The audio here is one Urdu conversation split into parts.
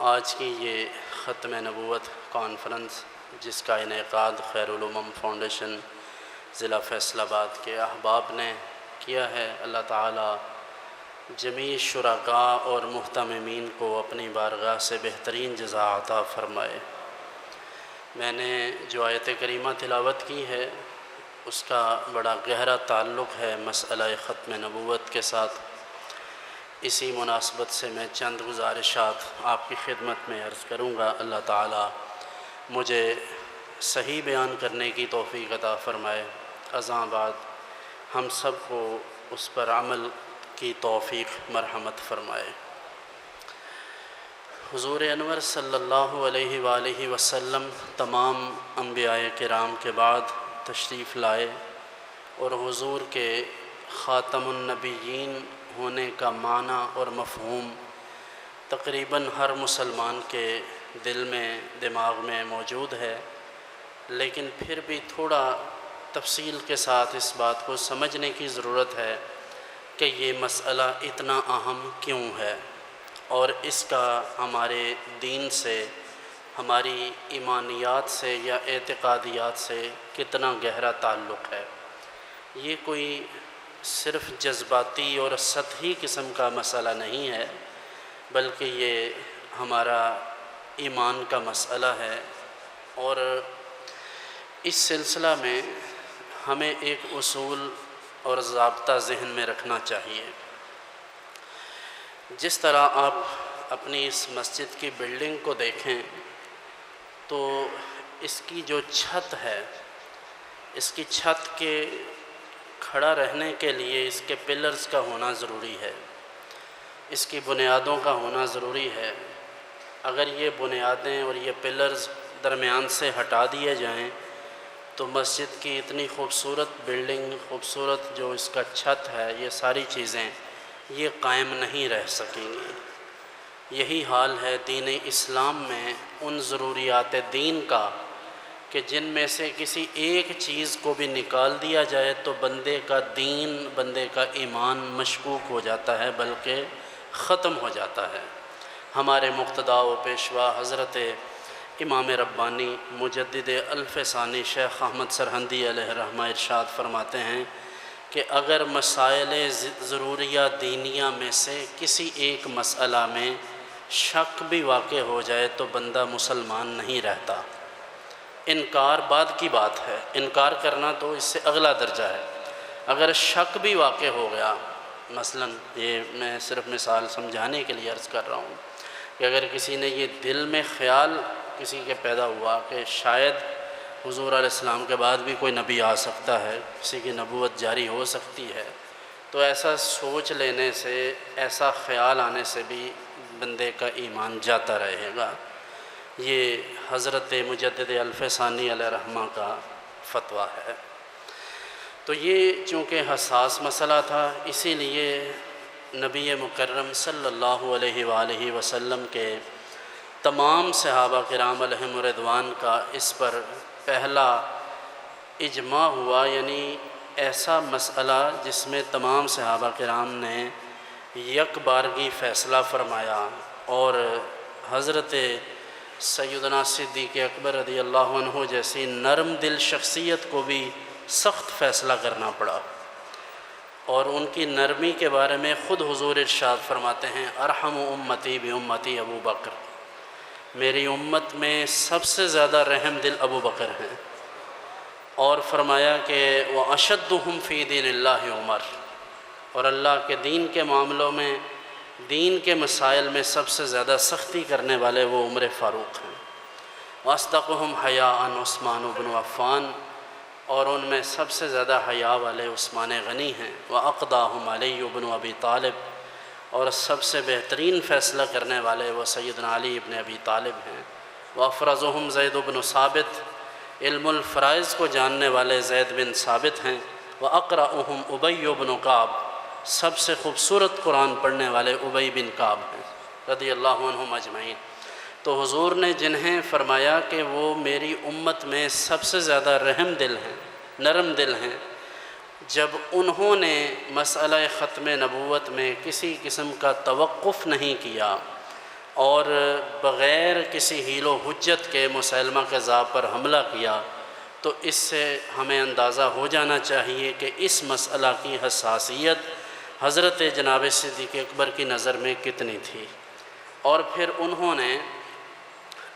آج کی یہ ختم نبوت کانفرنس جس کا انعقاد خیرالامم فاؤنڈیشن ضلع فیصل آباد کے احباب نے کیا ہے، اللہ تعالی جمیع شرکاء اور محتممین کو اپنی بارگاہ سے بہترین جزا عطا فرمائے۔ میں نے جو آیت کریمہ تلاوت کی ہے اس کا بڑا گہرا تعلق ہے مسئلہ ختم نبوت کے ساتھ۔ اسی مناسبت سے میں چند گزارشات آپ کی خدمت میں عرض کروں گا۔ اللہ تعالی مجھے صحیح بیان کرنے کی توفیق عطا فرمائے، ازاں بعد ہم سب کو اس پر عمل کی توفیق مرحمت فرمائے۔ حضور انور صلی اللہ علیہ وآلہ وسلم تمام انبیاء کرام کے بعد تشریف لائے اور حضور کے خاتم النبیین ہونے کا معنی اور مفہوم تقریباً ہر مسلمان کے دل میں دماغ میں موجود ہے، لیکن پھر بھی تھوڑا تفصیل کے ساتھ اس بات کو سمجھنے کی ضرورت ہے کہ یہ مسئلہ اتنا اہم کیوں ہے اور اس کا ہمارے دین سے، ہماری ایمانیات سے یا اعتقادیات سے کتنا گہرا تعلق ہے۔ یہ کوئی صرف جذباتی اور سطحی قسم کا مسئلہ نہیں ہے، بلکہ یہ ہمارا ایمان کا مسئلہ ہے، اور اس سلسلہ میں ہمیں ایک اصول اور ضابطہ ذہن میں رکھنا چاہیے۔ جس طرح آپ اپنی اس مسجد کی بلڈنگ کو دیکھیں تو اس کی جو چھت ہے، اس کی چھت کے کھڑا رہنے کے لیے اس کے پلرز کا ہونا ضروری ہے، اس کی بنیادوں کا ہونا ضروری ہے۔ اگر یہ بنیادیں اور یہ پلرز درمیان سے ہٹا دیے جائیں تو مسجد کی اتنی خوبصورت بلڈنگ، خوبصورت جو اس کا چھت ہے، یہ ساری چیزیں یہ قائم نہیں رہ سکیں گی۔ یہی حال ہے دین اسلام میں ان ضروریات دین کا کہ جن میں سے کسی ایک چیز کو بھی نکال دیا جائے تو بندے کا دین، بندے کا ایمان مشکوک ہو جاتا ہے، بلکہ ختم ہو جاتا ہے۔ ہمارے مقتدی و پیشوا حضرت امام ربانی مجدد الف ثانی شیخ احمد سرہندی علیہ رحمہ ارشاد فرماتے ہیں کہ اگر مسائل ضروریہ دینیہ میں سے کسی ایک مسئلہ میں شک بھی واقع ہو جائے تو بندہ مسلمان نہیں رہتا۔ انکار بعد کی بات ہے، انکار کرنا تو اس سے اگلا درجہ ہے۔ اگر شک بھی واقع ہو گیا، مثلا یہ میں صرف مثال سمجھانے کے لیے عرض کر رہا ہوں کہ اگر کسی نے یہ دل میں خیال کسی کے پیدا ہوا کہ شاید حضور علیہ السلام کے بعد بھی کوئی نبی آ سکتا ہے، کسی کی نبوت جاری ہو سکتی ہے، تو ایسا سوچ لینے سے، ایسا خیال آنے سے بھی بندے کا ایمان جاتا رہے گا۔ یہ حضرت مجدد الف ثانی علیہ رحمہ کا فتویٰ ہے۔ تو یہ چونکہ حساس مسئلہ تھا، اسی لیے نبی مکرم صلی اللہ علیہ وآلہ وسلم کے تمام صحابہ کرام علیہم رضوان کا اس پر پہلا اجماع ہوا، یعنی ایسا مسئلہ جس میں تمام صحابہ کرام نے یک بارگی فیصلہ فرمایا، اور حضرت سیدنا صدیق اکبر رضی اللہ عنہ جیسی نرم دل شخصیت کو بھی سخت فیصلہ کرنا پڑا، اور ان کی نرمی کے بارے میں خود حضور ارشاد فرماتے ہیں ارحم امتی بامتی ابو بکر، میری امت میں سب سے زیادہ رحم دل ابو بکر ہیں، اور فرمایا کہ واشدہم فی دین اللہ عمر، اور اللہ کے دین کے معاملوں میں، دین کے مسائل میں سب سے زیادہ سختی کرنے والے وہ عمر فاروق ہیں۔ واصدقہم حیاء عثمان بن عفان، اور ان میں سب سے زیادہ حیا والے عثمان غنی ہیں۔ واقضاہم علی بن ابی طالب، اور سب سے بہترین فیصلہ کرنے والے وہ سیدنا علی ابن ابی طالب ہیں۔ وافرزہم زید بن ثابت، علم الفرائض کو جاننے والے زید بن ثابت ہیں۔ واقرأہم ابی بن کعب، سب سے خوبصورت قرآن پڑھنے والے ابی بن کعب ہیں رضی اللہ عنہم اجمعین۔ تو حضور نے جنہیں فرمایا کہ وہ میری امت میں سب سے زیادہ رحم دل ہیں، نرم دل ہیں، جب انہوں نے مسئلہ ختم نبوت میں کسی قسم کا توقف نہیں کیا، اور بغیر کسی حیل و حجت کے مسیلمہ کذاب پر حملہ کیا، تو اس سے ہمیں اندازہ ہو جانا چاہیے کہ اس مسئلہ کی حساسیت حضرت جناب صدیق اکبر کی نظر میں کتنی تھی۔ اور پھر انہوں نے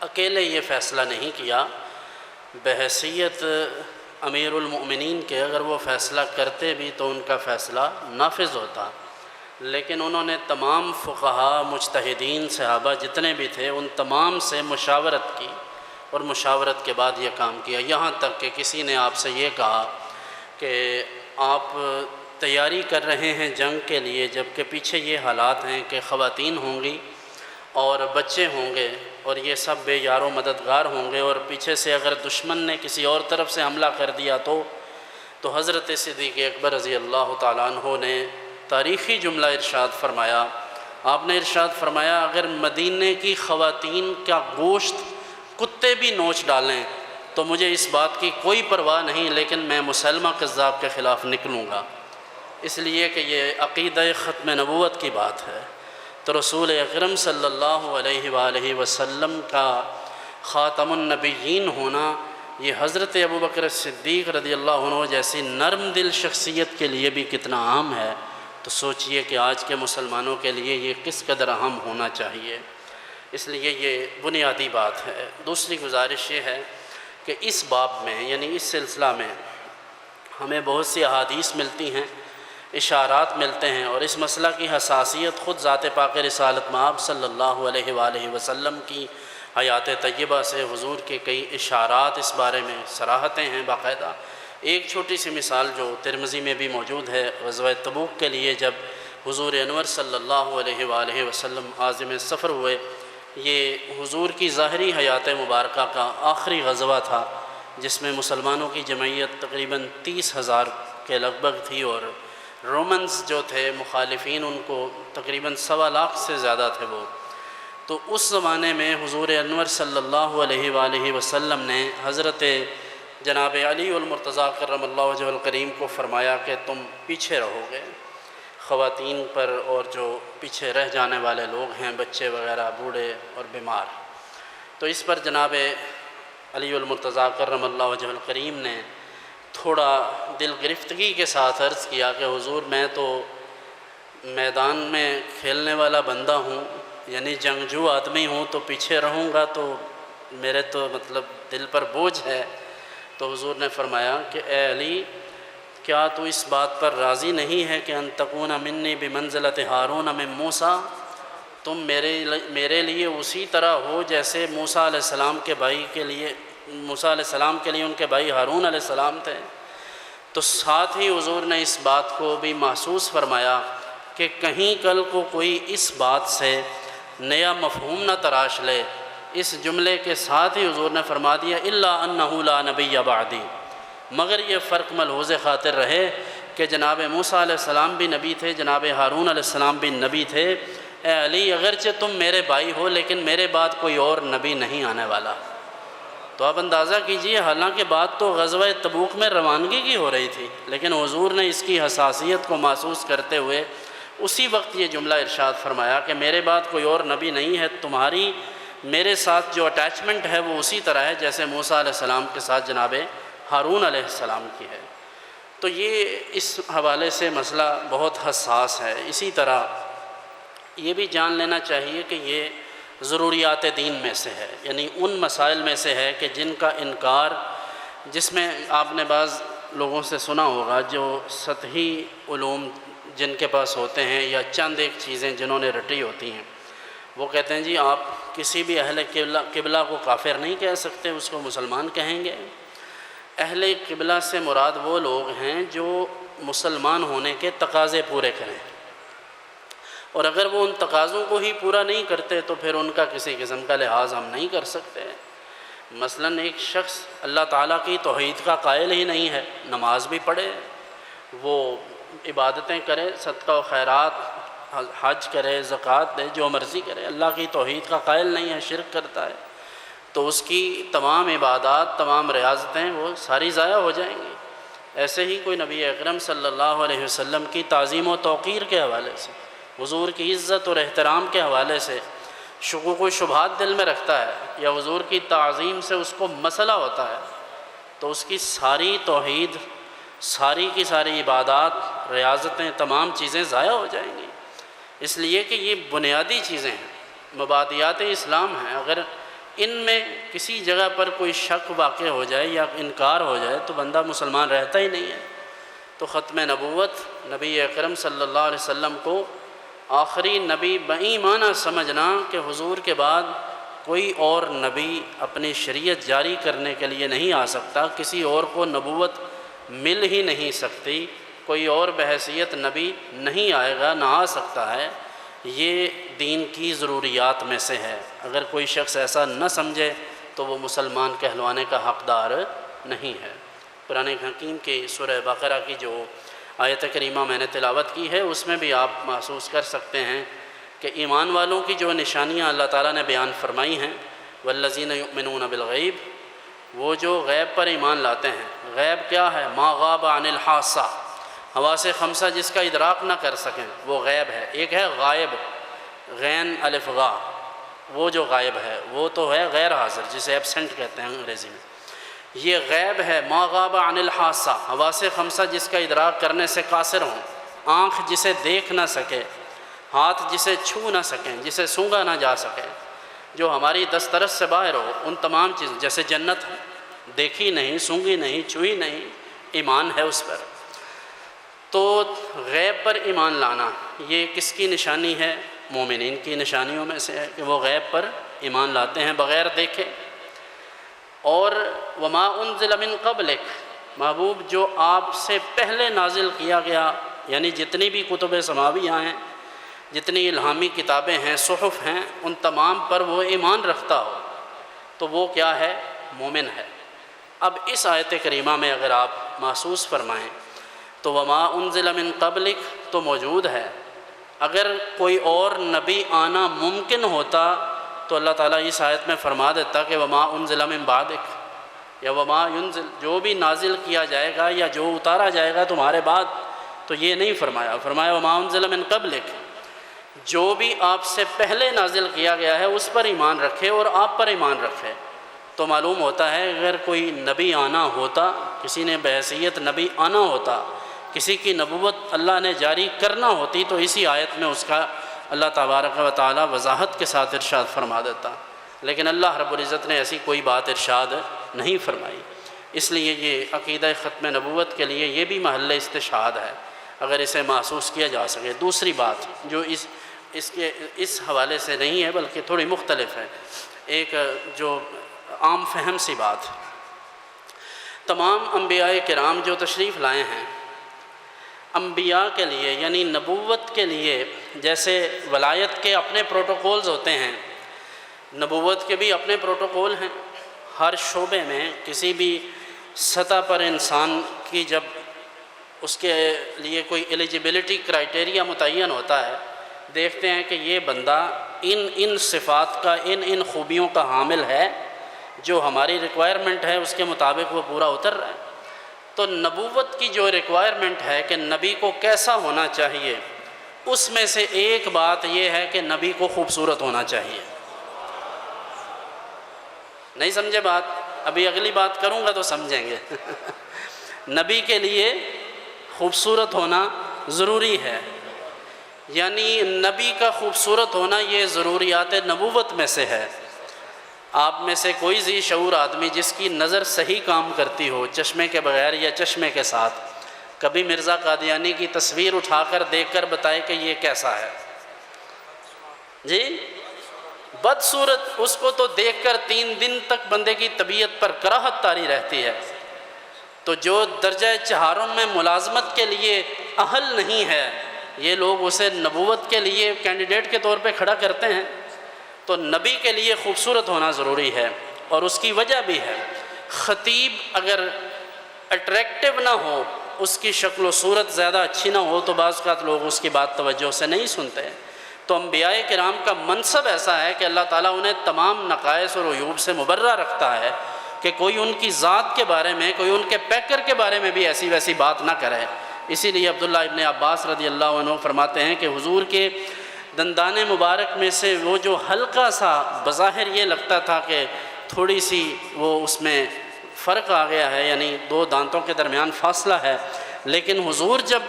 اکیلے یہ فیصلہ نہیں کیا، بحیثیت امیر المؤمنین کے اگر وہ فیصلہ کرتے بھی تو ان کا فیصلہ نافذ ہوتا، لیکن انہوں نے تمام فقہا، مجتہدین، صحابہ جتنے بھی تھے ان تمام سے مشاورت کی، اور مشاورت کے بعد یہ کام کیا۔ یہاں تک کہ کسی نے آپ سے یہ کہا کہ آپ تیاری کر رہے ہیں جنگ کے لیے، جبکہ پیچھے یہ حالات ہیں کہ خواتین ہوں گی اور بچے ہوں گے اور یہ سب بے یار و مددگار ہوں گے، اور پیچھے سے اگر دشمن نے کسی اور طرف سے حملہ کر دیا تو حضرت صدیق اکبر رضی اللہ تعالیٰ عنہ نے تاریخی جملہ ارشاد فرمایا۔ آپ نے ارشاد فرمایا اگر مدینے کی خواتین کا گوشت کتے بھی نوچ ڈالیں تو مجھے اس بات کی کوئی پرواہ نہیں، لیکن میں مسیلمہ کذاب کے خلاف نکلوں گا، اس لیے کہ یہ عقیدہ ختم نبوت کی بات ہے۔ تو رسول اکرم صلی اللہ علیہ وآلہ وسلم کا خاتم النبیین ہونا یہ حضرت ابوبکر صدیق رضی اللہ عنہ جیسی نرم دل شخصیت کے لیے بھی کتنا اہم ہے، تو سوچئے کہ آج کے مسلمانوں کے لیے یہ کس قدر اہم ہونا چاہیے۔ اس لیے یہ بنیادی بات ہے۔ دوسری گزارش یہ ہے کہ اس باب میں یعنی اس سلسلہ میں ہمیں بہت سی احادیث ملتی ہیں، اشارات ملتے ہیں، اور اس مسئلہ کی حساسیت خود ذات پاک رسالت مآب صلی اللہ علیہ وآلہ وسلم کی حیات طیبہ سے حضور کے کئی اشارات اس بارے میں صراحتیں ہیں باقاعدہ۔ ایک چھوٹی سی مثال جو ترمذی میں بھی موجود ہے، غزوہ تبوک کے لیے جب حضور انور صلی اللہ علیہ وآلہ وسلم عازم سفر ہوئے، یہ حضور کی ظاہری حیات مبارکہ کا آخری غزوہ تھا جس میں مسلمانوں کی جمعیت تقریباً 30,000 کے لگ بھگ تھی، اور رومنز جو تھے مخالفین ان کو تقریباً 1.25 لاکھ سے زیادہ تھے وہ۔ تو اس زمانے میں حضور انور صلی اللہ علیہ وآلہ وسلم نے حضرت جناب علی المرتضیٰ کرم اللہ وجہہ الکریم کو فرمایا کہ تم پیچھے رہو گے، خواتین پر اور جو پیچھے رہ جانے والے لوگ ہیں، بچے وغیرہ، بوڑھے اور بیمار۔ تو اس پر جناب علی المرتضیٰ کرم اللہ وجہہ الکریم نے تھوڑا دل گرفتگی کے ساتھ عرض کیا کہ حضور میں تو میدان میں کھیلنے والا بندہ ہوں، یعنی جنگجو آدمی ہوں، تو پیچھے رہوں گا تو میرے تو مطلب دل پر بوجھ ہے۔ تو حضور نے فرمایا کہ اے علی، کیا تو اس بات پر راضی نہیں ہے کہ ان تکون منی بمنزلت ہارون من موسیٰ، تم میرے لیے اسی طرح ہو جیسے موسیٰ علیہ السلام کے بھائی کے لیے ان کے بھائی ہارون علیہ السلام تھے۔ تو ساتھ ہی حضور نے اس بات کو بھی محسوس فرمایا کہ کہیں کل کو کوئی اس بات سے نیا مفہوم نہ تراش لے۔ اس جملے کے ساتھ ہی حضور نے فرما دیا الا انہ لا نبی بعدی، مگر یہ فرق ملحوظ خاطر رہے کہ جناب موسیٰ علیہ السلام بھی نبی تھے، جناب ہارون علیہ السلام بھی نبی تھے۔ اے علی، اگرچہ تم میرے بھائی ہو لیکن میرے بعد کوئی اور نبی نہیں آنے والا۔ تو آپ اندازہ کیجئے، حالانکہ بات تو غزوہ تبوک میں روانگی کی ہو رہی تھی، لیکن حضور نے اس کی حساسیت کو محسوس کرتے ہوئے اسی وقت یہ جملہ ارشاد فرمایا کہ میرے بعد کوئی اور نبی نہیں ہے، تمہاری میرے ساتھ جو اٹیچمنٹ ہے وہ اسی طرح ہے جیسے موسیٰ علیہ السلام کے ساتھ جناب ہارون علیہ السلام کی ہے۔ تو یہ اس حوالے سے مسئلہ بہت حساس ہے۔ اسی طرح یہ بھی جان لینا چاہیے کہ یہ ضروریات دین میں سے ہے، یعنی ان مسائل میں سے ہے کہ جن کا انکار، جس میں آپ نے بعض لوگوں سے سنا ہوگا جو سطحی علوم جن کے پاس ہوتے ہیں یا چند ایک چیزیں جنہوں نے رٹی ہوتی ہیں، وہ کہتے ہیں جی آپ کسی بھی اہل قبلہ کو کافر نہیں کہہ سکتے، اس کو مسلمان کہیں گے۔ اہل قبلہ سے مراد وہ لوگ ہیں جو مسلمان ہونے کے تقاضے پورے کریں، اور اگر وہ ان تقاضوں کو ہی پورا نہیں کرتے تو پھر ان کا کسی قسم کا لحاظ ہم نہیں کر سکتے۔ مثلاً ایک شخص اللہ تعالیٰ کی توحید کا قائل ہی نہیں ہے، نماز بھی پڑھے، وہ عبادتیں کرے، صدقہ و خیرات، حج کرے، زکوٰۃ دے، جو مرضی کرے، اللہ کی توحید کا قائل نہیں ہے، شرک کرتا ہے، تو اس کی تمام عبادات، تمام ریاضتیں وہ ساری ضائع ہو جائیں گی۔ ایسے ہی کوئی نبی اکرم صلی اللہ علیہ وسلم کی تعظیم و توقیر کے حوالے سے، حضور کی عزت اور احترام کے حوالے سے شکوک و شبہات دل میں رکھتا ہے یا حضور کی تعظیم سے اس کو مسئلہ ہوتا ہے، تو اس کی ساری توحید، ساری کی ساری عبادات، ریاضتیں، تمام چیزیں ضائع ہو جائیں گی۔ اس لیے کہ یہ بنیادی چیزیں ہیں، مبادیات اسلام ہیں، اگر ان میں کسی جگہ پر کوئی شک واقع ہو جائے یا انکار ہو جائے تو بندہ مسلمان رہتا ہی نہیں ہے۔ تو ختم نبوت، نبی اکرم صلی اللہ علیہ وسلم کو آخری نبی بایمانہ سمجھنا کہ حضور کے بعد کوئی اور نبی اپنی شریعت جاری کرنے کے لیے نہیں آ سکتا، کسی اور کو نبوت مل ہی نہیں سکتی، کوئی اور بحیثیت نبی نہیں آئے گا، نہ آ سکتا ہے، یہ دین کی ضروریات میں سے ہے۔ اگر کوئی شخص ایسا نہ سمجھے تو وہ مسلمان کہلوانے کا حقدار نہیں ہے۔ قرآن حکیم کی سورہ بقرہ کی جو آیت کریمہ میں نے تلاوت کی ہے، اس میں بھی آپ محسوس کر سکتے ہیں کہ ایمان والوں کی جو نشانیاں اللہ تعالیٰ نے بیان فرمائی ہیں، والذین یؤمنون بالغیب، وہ جو غیب پر ایمان لاتے ہیں۔ غیب کیا ہے؟ ما غاب عن الحاسہ، حواس خمسہ جس کا ادراک نہ کر سکیں وہ غیب ہے۔ ایک ہے غائب، غین الف غا، وہ جو غائب ہے وہ تو ہے غیر حاضر، جسے ایبسنٹ کہتے ہیں انگریزی میں۔ یہ غیب ہے ما غاب عن الحاسہ، حواس خمسہ جس کا ادراک کرنے سے قاصر ہوں، آنکھ جسے دیکھ نہ سکے، ہاتھ جسے چھو نہ سکیں، جسے سونگا نہ جا سکے، جو ہماری دسترس سے باہر ہو، ان تمام چیزیں، جیسے جنت ہے، دیکھی نہیں، سونگی نہیں، چھوئی نہیں، ایمان ہے اس پر۔ تو غیب پر ایمان لانا یہ کس کی نشانی ہے؟ مومنین کی نشانیوں میں سے ہے کہ وہ غیب پر ایمان لاتے ہیں بغیر دیکھے۔ اور وما انزل من قبلک، محبوب جو آپ سے پہلے نازل کیا گیا، یعنی جتنی بھی کتب سماویہ ہیں، جتنی الہامی کتابیں ہیں، صحف ہیں، ان تمام پر وہ ایمان رکھتا ہو تو وہ کیا ہے؟ مومن ہے۔ اب اس آیت کریمہ میں اگر آپ محسوس فرمائیں تو وما انزل من قبلک تو موجود ہے، اگر کوئی اور نبی آنا ممکن ہوتا تو اللہ تعالیٰ اس آیت میں فرما دیتا کہ وما انزل من بعدک، یا وما ينزل، جو بھی نازل کیا جائے گا یا جو اتارا جائے گا تمہارے بعد، تو یہ نہیں فرمایا، فرمایا وما انزل من قبلک، جو بھی آپ سے پہلے نازل کیا گیا ہے اس پر ایمان رکھے اور آپ پر ایمان رکھے۔ تو معلوم ہوتا ہے اگر کوئی نبی آنا ہوتا، کسی نے بحیثیت نبی آنا ہوتا، کسی کی نبوت اللہ نے جاری کرنا ہوتی، تو اسی آیت میں اس کا اللہ تبارک و تعالی وضاحت کے ساتھ ارشاد فرما دیتا، لیکن اللہ رب العزت نے ایسی کوئی بات ارشاد نہیں فرمائی۔ اس لیے یہ عقیدہ ختم نبوت کے لیے یہ بھی محل استشہاد ہے، اگر اسے محسوس کیا جا سکے۔ دوسری بات جو اس حوالے سے نہیں ہے بلکہ تھوڑی مختلف ہے، ایک جو عام فہم سی بات، تمام انبیاء کرام جو تشریف لائے ہیں، انبیاء کے لیے یعنی نبوت کے لیے جیسے ولایت کے اپنے پروٹوکولز ہوتے ہیں، نبوت کے بھی اپنے پروٹوکول ہیں۔ ہر شعبے میں کسی بھی سطح پر انسان کی جب اس کے لیے کوئی ایلیجیبلٹی کرائٹیریا متعین ہوتا ہے، دیکھتے ہیں کہ یہ بندہ ان صفات کا، ان خوبیوں کا حامل ہے جو ہماری ریکوائرمنٹ ہے، اس کے مطابق وہ پورا اتر رہا ہے۔ تو نبوت کی جو ریکوائرمنٹ ہے کہ نبی کو کیسا ہونا چاہیے، اس میں سے ایک بات یہ ہے کہ نبی کو خوبصورت ہونا چاہیے۔ نہیں سمجھے بات؟ ابھی اگلی بات کروں گا تو سمجھیں گے۔ نبی کے لیے خوبصورت ہونا ضروری ہے، یعنی نبی کا خوبصورت ہونا یہ ضروریات نبوت میں سے ہے۔ آپ میں سے کوئی ذی شعور آدمی جس کی نظر صحیح کام کرتی ہو، چشمے کے بغیر یا چشمے کے ساتھ، کبھی مرزا قادیانی کی تصویر اٹھا کر دیکھ کر بتائے کہ یہ کیسا ہے؟ جی بدصورت، اس کو تو دیکھ کر 3 دن تک بندے کی طبیعت پر کراہت طاری رہتی ہے۔ تو جو درجہ چہارم میں ملازمت کے لیے اہل نہیں ہے، یہ لوگ اسے نبوت کے لیے کینڈیڈیٹ کے طور پہ کھڑا کرتے ہیں۔ تو نبی کے لیے خوبصورت ہونا ضروری ہے، اور اس کی وجہ بھی ہے۔ خطیب اگر اٹریکٹیو نہ ہو، اس کی شکل و صورت زیادہ اچھی نہ ہو، تو بعض اوقات لوگ اس کی بات توجہ سے نہیں سنتے۔ تو انبیاء کرام کا منصب ایسا ہے کہ اللہ تعالیٰ انہیں تمام نقائص اور عیوب سے مبرہ رکھتا ہے کہ کوئی ان کی ذات کے بارے میں، کوئی ان کے پیکر کے بارے میں بھی ایسی ویسی بات نہ کرے۔ اسی لیے عبداللہ ابن عباس رضی اللہ عنہ فرماتے ہیں کہ حضور کے دندان مبارک میں سے وہ جو ہلکا سا بظاہر یہ لگتا تھا کہ تھوڑی سی وہ اس میں فرق آ گیا ہے، یعنی دو دانتوں کے درمیان فاصلہ ہے، لیکن حضور جب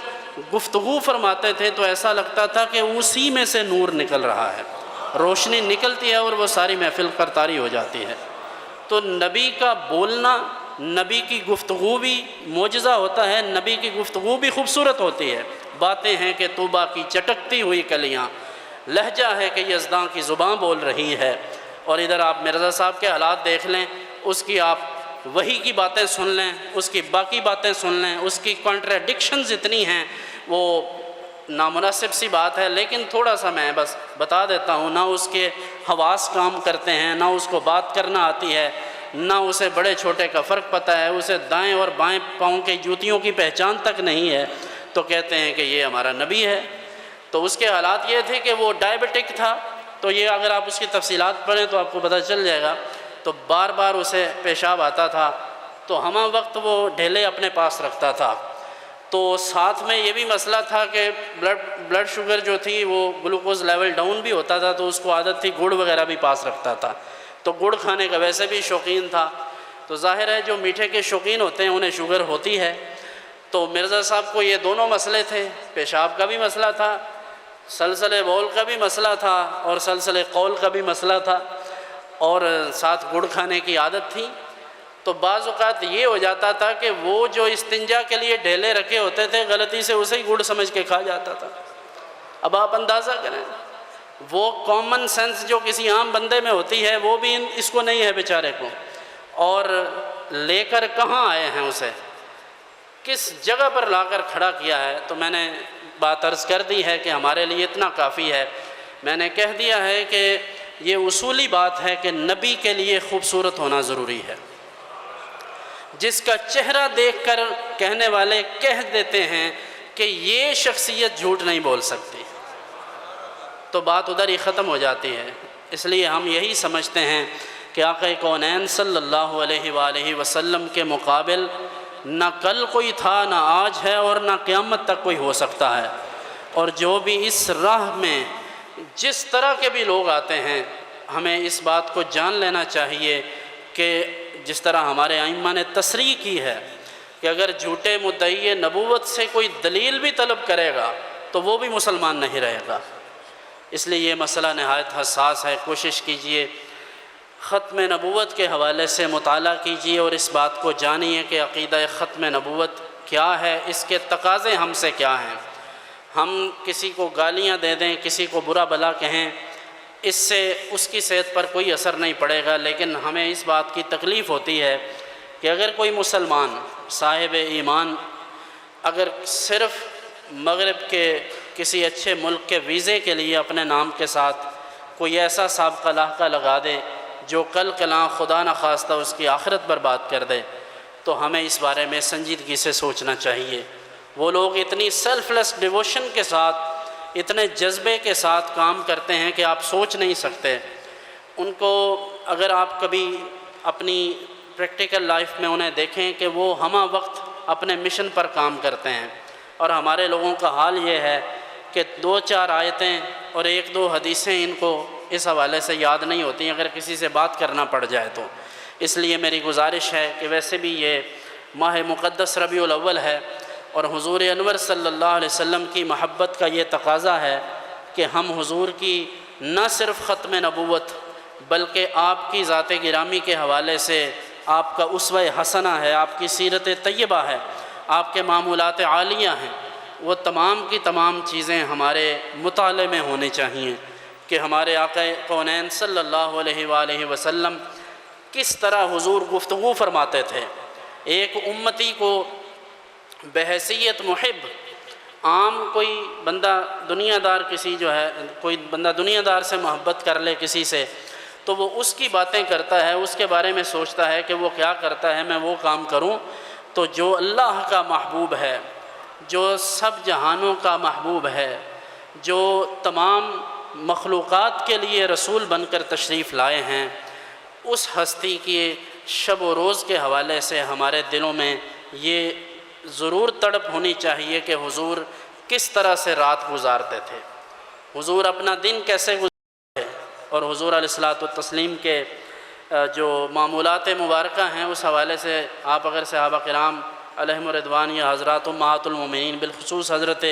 گفتگو فرماتے تھے تو ایسا لگتا تھا کہ اسی میں سے نور نکل رہا ہے، روشنی نکلتی ہے اور وہ ساری محفل پر طاری ہو جاتی ہے۔ تو نبی کا بولنا، نبی کی گفتگو بھی معجزہ ہوتا ہے، نبی کی گفتگو بھی خوبصورت ہوتی ہے۔ باتیں ہیں کہ طوبیٰ کی چٹکتی ہوئی کلیاں، لہجہ ہے کہ یزداں کی زباں بول رہی ہے۔ اور ادھر آپ مرزا صاحب کے حالات دیکھ لیں، اس کی آپ وحی کی باتیں سن لیں، اس کی باقی باتیں سن لیں، اس کی کانٹراڈکشنز اتنی ہیں، وہ نامناسب سی بات ہے، لیکن تھوڑا سا میں بس بتا دیتا ہوں، نہ اس کے حواس کام کرتے ہیں، نہ اس کو بات کرنا آتی ہے، نہ اسے بڑے چھوٹے کا فرق پتہ ہے، اسے دائیں اور بائیں پاؤں کی جوتیوں کی پہچان تک نہیں ہے، تو کہتے ہیں کہ یہ ہمارا نبی ہے۔ تو اس کے حالات یہ تھے کہ وہ ڈائبٹک تھا، تو یہ اگر آپ اس کی تفصیلات پڑھیں تو آپ کو پتہ چل جائے گا۔ تو بار بار اسے پیشاب آتا تھا، تو ہمہ وقت وہ ڈھیلے اپنے پاس رکھتا تھا۔ تو ساتھ میں یہ بھی مسئلہ تھا کہ بلڈ شوگر جو تھی وہ گلوکوز لیول ڈاؤن بھی ہوتا تھا، تو اس کو عادت تھی گڑ وغیرہ بھی پاس رکھتا تھا، تو گڑ کھانے کا ویسے بھی شوقین تھا۔ تو ظاہر ہے جو میٹھے کے شوقین ہوتے ہیں انہیں شوگر ہوتی ہے۔ تو مرزا صاحب کو یہ دونوں مسئلے تھے، پیشاب کا بھی مسئلہ تھا، سلسلے بول کا بھی مسئلہ تھا، اور سلسلے قول کا بھی مسئلہ تھا، اور ساتھ گڑ کھانے کی عادت تھی۔ تو بعض اوقات یہ ہو جاتا تھا کہ وہ جو استنجا کے لیے ڈھیلے رکھے ہوتے تھے غلطی سے اسے ہی گڑ سمجھ کے کھا جاتا تھا۔ اب آپ اندازہ کریں، وہ کامن سینس جو کسی عام بندے میں ہوتی ہے وہ بھی اس کو نہیں ہے بیچارے کو، اور لے کر کہاں آئے ہیں اسے، کس جگہ پر لا کر کھڑا کیا ہے۔ تو میں نے بات عرض کر دی ہے کہ ہمارے لیے اتنا کافی ہے۔ میں نے کہہ دیا ہے کہ یہ اصولی بات ہے کہ نبی کے لیے خوبصورت ہونا ضروری ہے، جس کا چہرہ دیکھ کر کہنے والے کہہ دیتے ہیں کہ یہ شخصیت جھوٹ نہیں بول سکتی، تو بات ادھر ہی ختم ہو جاتی ہے۔ اس لیے ہم یہی سمجھتے ہیں کہ آقا کونین صلی اللہ علیہ وآلہ وسلم کے مقابل نہ کل کوئی تھا، نہ آج ہے، اور نہ قیامت تک کوئی ہو سکتا ہے۔ اور جو بھی اس راہ میں جس طرح کے بھی لوگ آتے ہیں، ہمیں اس بات کو جان لینا چاہیے کہ جس طرح ہمارے ائمہ نے تصریح کی ہے کہ اگر جھوٹے مدعی نبوت سے کوئی دلیل بھی طلب کرے گا تو وہ بھی مسلمان نہیں رہے گا۔ اس لیے یہ مسئلہ نہایت حساس ہے۔ کوشش کیجئے ختم نبوت کے حوالے سے مطالعہ کیجئے اور اس بات کو جانیے کہ عقیدہ ختم نبوت کیا ہے، اس کے تقاضے ہم سے کیا ہیں۔ ہم کسی کو گالیاں دے دیں، کسی کو برا بھلا کہیں، اس سے اس کی صحت پر کوئی اثر نہیں پڑے گا، لیکن ہمیں اس بات کی تکلیف ہوتی ہے کہ اگر کوئی مسلمان صاحب ایمان اگر صرف مغرب کے کسی اچھے ملک کے ویزے کے لیے اپنے نام کے ساتھ کوئی ایسا سابقہ لاحقہ لگا دے جو کل کلاں خدا نخواستہ اس کی آخرت برباد کر دے، تو ہمیں اس بارے میں سنجیدگی سے سوچنا چاہیے۔ وہ لوگ اتنی سیلف لیس ڈیووشن کے ساتھ، اتنے جذبے کے ساتھ کام کرتے ہیں کہ آپ سوچ نہیں سکتے۔ ان کو اگر آپ کبھی اپنی پریکٹیکل لائف میں انہیں دیکھیں کہ وہ ہمہ وقت اپنے مشن پر کام کرتے ہیں، اور ہمارے لوگوں کا حال یہ ہے کہ 2-4 آیتیں اور 1-2 حدیثیں ان کو اس حوالے سے یاد نہیں ہوتی اگر کسی سے بات کرنا پڑ جائے تو۔ اس لیے میری گزارش ہے کہ ویسے بھی یہ ماہ مقدس ربیع الاول ہے، اور حضور انور صلی اللہ علیہ وسلم کی محبت کا یہ تقاضا ہے کہ ہم حضور کی نہ صرف ختم نبوت بلکہ آپ کی ذات گرامی کے حوالے سے آپ کا اسوہ حسنہ ہے، آپ کی سیرت طیبہ ہے، آپ کے معمولات عالیہ ہیں، وہ تمام کی تمام چیزیں ہمارے مطالعے میں ہونی چاہیے کہ ہمارے آقا کونین صلی اللہ علیہ وآلہ وسلم کس طرح حضور گفتگو فرماتے تھے۔ ایک امتی کو بحیثیت محب، عام کوئی بندہ دنیا دار کسی جو ہے کوئی بندہ دنیا دار سے محبت کر لے کسی سے تو وہ اس کی باتیں کرتا ہے، اس کے بارے میں سوچتا ہے کہ وہ کیا کرتا ہے میں وہ کام کروں۔ تو جو اللہ کا محبوب ہے، جو سب جہانوں کا محبوب ہے، جو تمام مخلوقات کے لیے رسول بن کر تشریف لائے ہیں، اس ہستی کی شب و روز کے حوالے سے ہمارے دلوں میں یہ ضرور تڑپ ہونی چاہیے کہ حضور کس طرح سے رات گزارتے تھے، حضور اپنا دن کیسے گزارے اور حضور علیہ الصلوۃ والتسلیم کے جو معمولات مبارکہ ہیں اس حوالے سے آپ اگر صحابہ کرام علیہم الرضوان یا حضرات امہات المومنین بالخصوص حضرت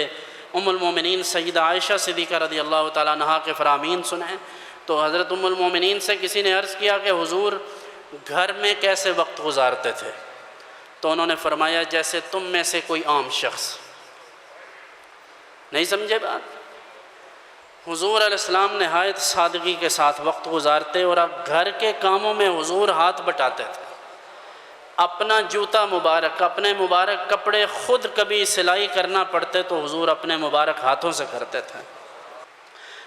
ام المومنین سیدہ عائشہ صدیقہ رضی اللہ تعالیٰ عنہا کے فرامین سنیں تو حضرت ام المومنین سے کسی نے عرض کیا کہ حضور گھر میں کیسے وقت گزارتے تھے؟ تو انہوں نے فرمایا جیسے تم میں سے کوئی عام شخص۔ نہیں سمجھے بات؟ حضور علیہ السلام نہایت سادگی کے ساتھ وقت گزارتے اور گھر کے کاموں میں حضور ہاتھ بٹاتے تھے۔ اپنا جوتا مبارک، اپنے مبارک کپڑے خود کبھی سلائی کرنا پڑتے تو حضور اپنے مبارک ہاتھوں سے کرتے تھے۔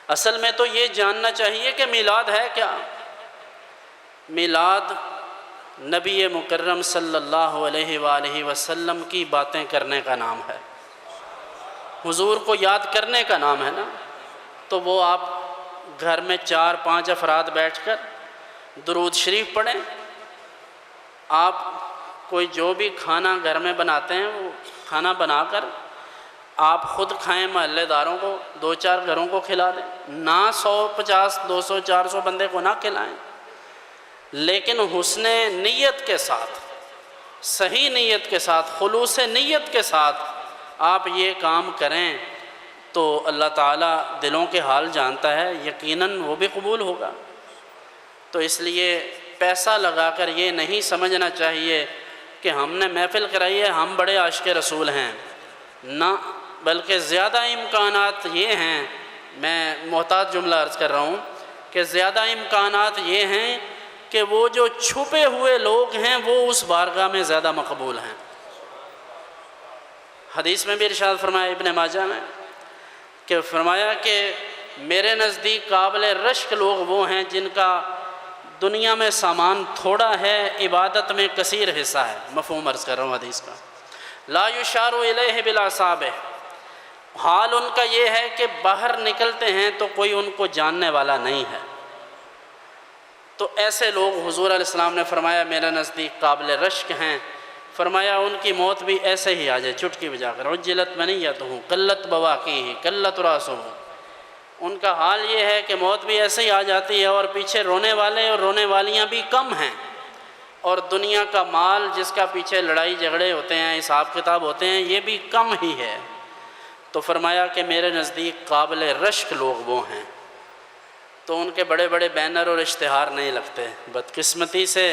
اصل میں تو یہ جاننا چاہیے کہ میلاد ہے کیا؟ میلاد نبی مکرم صلی اللہ علیہ وآلہ وسلم کی باتیں کرنے کا نام ہے، حضور کو یاد کرنے کا نام ہے نا۔ تو وہ آپ گھر میں 4-5 افراد بیٹھ کر درود شریف پڑھیں۔ آپ کوئی جو بھی کھانا گھر میں بناتے ہیں وہ کھانا بنا کر آپ خود کھائیں، محلے داروں کو 2-4 گھروں کو کھلا دیں، نہ 150 200 400 بندے کو نہ کھلائیں، لیکن حسن نیت کے ساتھ، صحیح نیت کے ساتھ، خلوص نیت کے ساتھ آپ یہ کام کریں تو اللہ تعالیٰ دلوں کے حال جانتا ہے، یقیناً وہ بھی قبول ہوگا۔ تو اس لیے پیسہ لگا کر یہ نہیں سمجھنا چاہیے کہ ہم نے محفل کرائی ہے ہم بڑے عاشق رسول ہیں، نہ، بلکہ زیادہ امکانات یہ ہیں، میں محتاط جملہ عرض کر رہا ہوں کہ زیادہ امکانات یہ ہیں کہ وہ جو چھپے ہوئے لوگ ہیں وہ اس بارگاہ میں زیادہ مقبول ہیں۔ حدیث میں بھی ارشاد فرمایا ابن ماجہ میں کہ فرمایا کہ میرے نزدیک قابل رشک لوگ وہ ہیں جن کا دنیا میں سامان تھوڑا ہے، عبادت میں کثیر حصہ ہے۔ مفہوم عرض کر رہا ہوں حدیث کا۔ لا یشار الیہ بالاصابع، حال ان کا یہ ہے کہ باہر نکلتے ہیں تو کوئی ان کو جاننے والا نہیں ہے۔ تو ایسے لوگ حضور علیہ السلام نے فرمایا میرے نزدیک قابل رشک ہیں۔ فرمایا ان کی موت بھی ایسے ہی آ جائے چٹکی بجا کر، عجلت منیتہ قلت بواقیہ قلت راسہ، ان کا حال یہ ہے کہ موت بھی ایسے ہی آ جاتی ہے اور پیچھے رونے والے اور رونے والیاں بھی کم ہیں، اور دنیا کا مال جس کا پیچھے لڑائی جھگڑے ہوتے ہیں، حساب کتاب ہوتے ہیں، یہ بھی کم ہی ہے۔ تو فرمایا کہ میرے نزدیک قابل رشک لوگ وہ ہیں۔ تو ان کے بڑے بڑے بینر اور اشتہار نہیں لگتے۔ بدقسمتی سے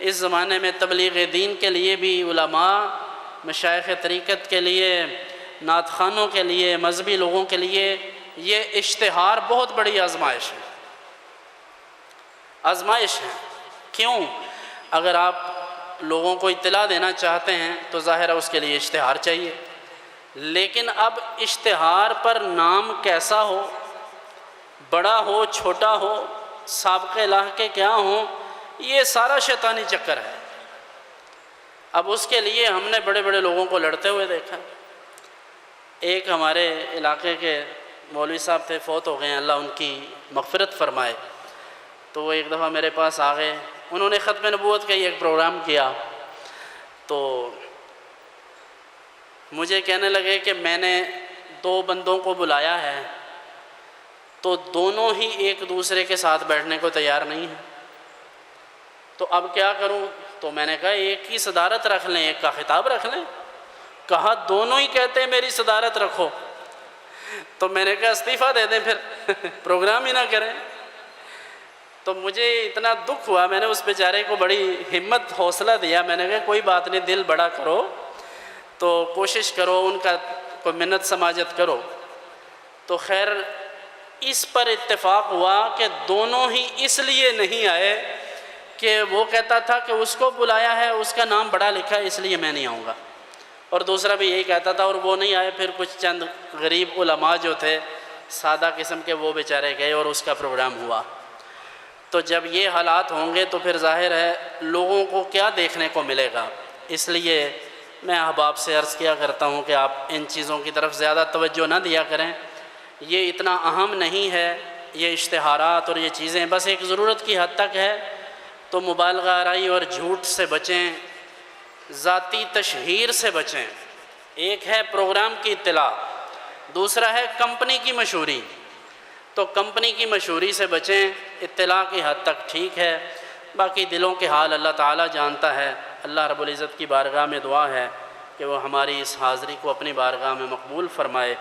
اس زمانے میں تبلیغ دین کے لیے بھی علماء، مشائخ طریقت کے لیے، نعت خوانوں کے لیے، مذہبی لوگوں کے لیے یہ اشتہار بہت بڑی آزمائش ہے۔ آزمائش ہے کیوں؟ اگر آپ لوگوں کو اطلاع دینا چاہتے ہیں تو ظاہر ہے اس کے لیے اشتہار چاہیے، لیکن اب اشتہار پر نام کیسا ہو، بڑا ہو چھوٹا ہو، سابقے لاحقے کیا ہوں، یہ سارا شیطانی چکر ہے۔ اب اس کے لیے ہم نے بڑے بڑے لوگوں کو لڑتے ہوئے دیکھا۔ ایک ہمارے علاقے کے مولوی صاحب تھے، فوت ہو گئے ہیں، اللہ ان کی مغفرت فرمائے۔ تو وہ ایک دفعہ میرے پاس آ گئے، انہوں نے ختم نبوت کا ایک پروگرام کیا، تو مجھے کہنے لگے کہ میں نے 2 بندوں کو بلایا ہے تو دونوں ہی ایک دوسرے کے ساتھ بیٹھنے کو تیار نہیں ہیں، تو اب کیا کروں؟ تو میں نے کہا ایک کی صدارت رکھ لیں، ایک کا خطاب رکھ لیں۔ کہا دونوں ہی کہتے ہیں میری صدارت رکھو، تو میں نے کہا استعفیٰ دے دیں پھر پروگرام ہی نہ کریں۔ تو مجھے اتنا دکھ ہوا، میں نے اس بیچارے کو بڑی ہمت حوصلہ دیا، میں نے کہا کوئی بات نہیں، دل بڑا کرو تو کوشش کرو، ان کا کوئی منت سماجت کرو۔ تو خیر اس پر اتفاق ہوا کہ دونوں ہی اس لیے نہیں آئے کہ وہ کہتا تھا کہ اس کو بلایا ہے، اس کا نام بڑا لکھا ہے، اس لیے میں نہیں آؤں گا، اور دوسرا بھی یہی کہتا تھا، اور وہ نہیں آئے۔ پھر کچھ چند غریب علماء جو تھے سادہ قسم کے، وہ بیچارے گئے اور اس کا پروگرام ہوا۔ تو جب یہ حالات ہوں گے تو پھر ظاہر ہے لوگوں کو کیا دیکھنے کو ملے گا۔ اس لیے میں احباب سے عرض کیا کرتا ہوں کہ آپ ان چیزوں کی طرف زیادہ توجہ نہ دیا کریں، یہ اتنا اہم نہیں ہے، یہ اشتہارات اور یہ چیزیں بس ایک ضرورت کی حد تک ہے۔ تو مبالغہ آرائی اور جھوٹ سے بچیں، ذاتی تشہیر سے بچیں۔ ایک ہے پروگرام کی اطلاع، دوسرا ہے کمپنی کی مشہوری۔ تو کمپنی کی مشہوری سے بچیں، اطلاع کی حد تک ٹھیک ہے، باقی دلوں کے حال اللہ تعالیٰ جانتا ہے۔ اللہ رب العزت کی بارگاہ میں دعا ہے کہ وہ ہماری اس حاضری کو اپنی بارگاہ میں مقبول فرمائے۔